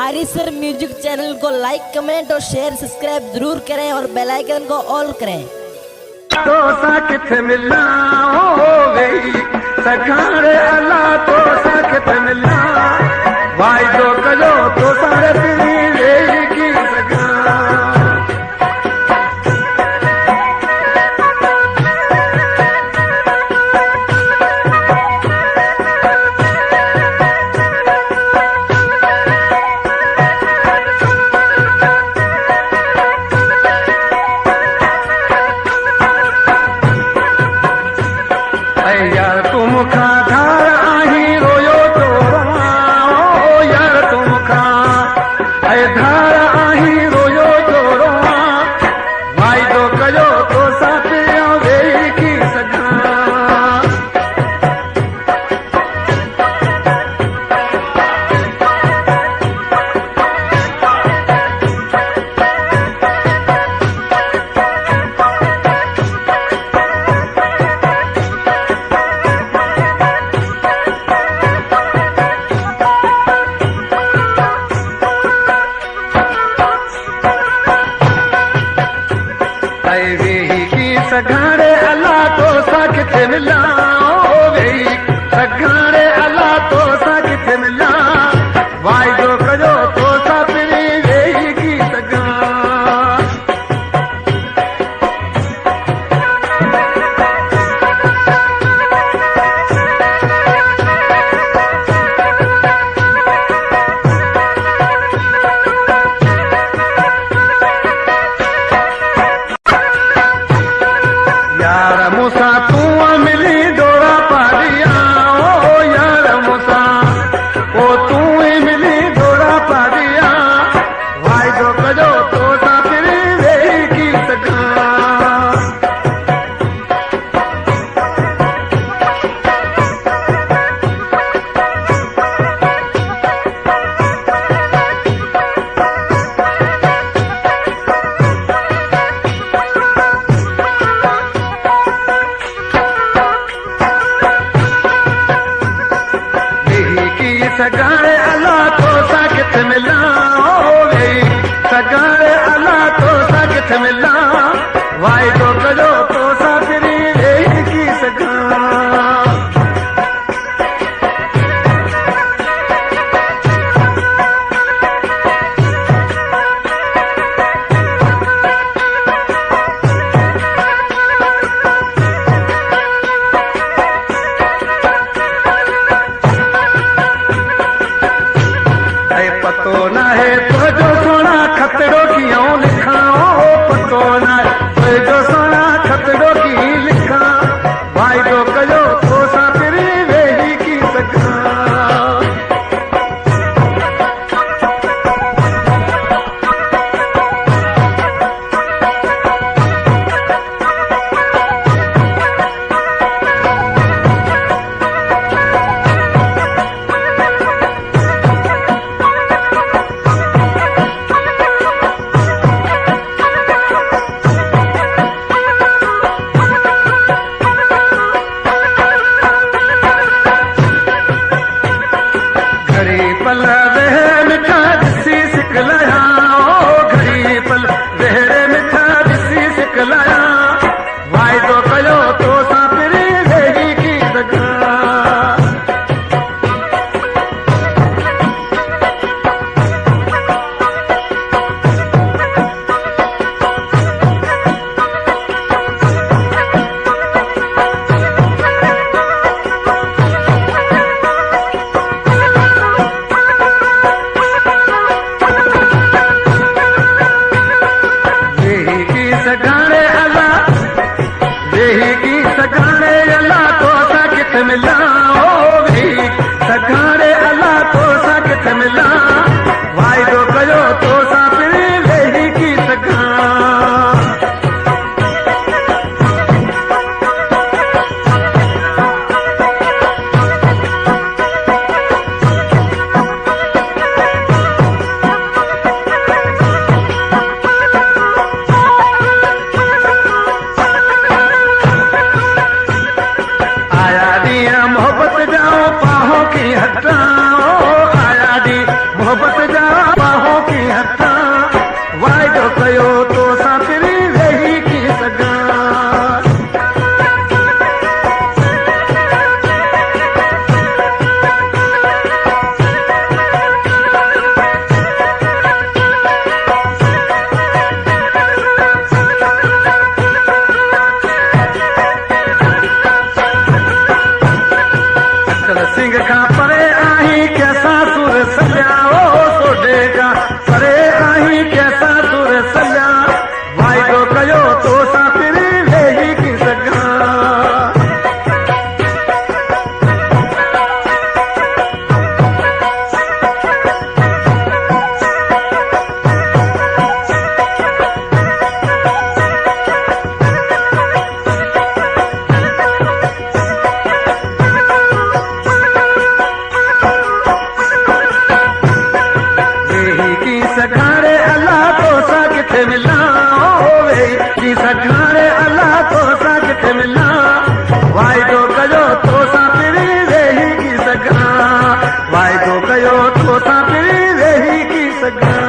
आरिसर music channel को like comment और share subscribe जरूर करें और बेल आइकन को ऑल करें। तो साकित मिलना हो गई सखारे अल्लाह तो साकित मिलना भाई जो कलो तो सारे तेरी की सगा यार तुम खा धार आही रोयो तो ओ यार तुम खा धार आही रोयो तो भाई तो कयो तो साथ दे की सगा सगारे अल्लाह तो साकित मिला हो गई सगारे अल्लाह तो साकित मिला भाई जो करो तो सापरी वेही की सगा यार मूसा तू मिली डोरा पारिया ओ यार मूसा ओ तू मिली डोरा पारिया भाई जो करो तो सापरी वेही की सगा सगारे अल्लाह तो साकित मिला हो गई सगारे अल्लाह तो साकित मिला भाई तो करो तो साफरी वेही की सगा पतो ना है तो जो सोना खतरों की लिखा हो पतो ना है तो जो सोना खतरों की लिखा भाई जो कलो तो सापरी वेही की सगा पल वह मिठा दिसी सिकलाया ओ घड़ी पल वह मिठा दिसी सिकलाया भाई तो कयो तो सापरी वेही की सगा परे आही कैसा सुर सजा ओ सोडेगा परे आही कैसा सुर सजा वाइदो कयो तो सा फिरी वेही की सगा सगारे अल्लाह तो सा किथे मिला होवे की सगारे अल्लाह तो सा किथे मिला वाइदो कयो तो सा फिरी वेही की सगा वाइदो कयो तो सा फिरी वेही की सगा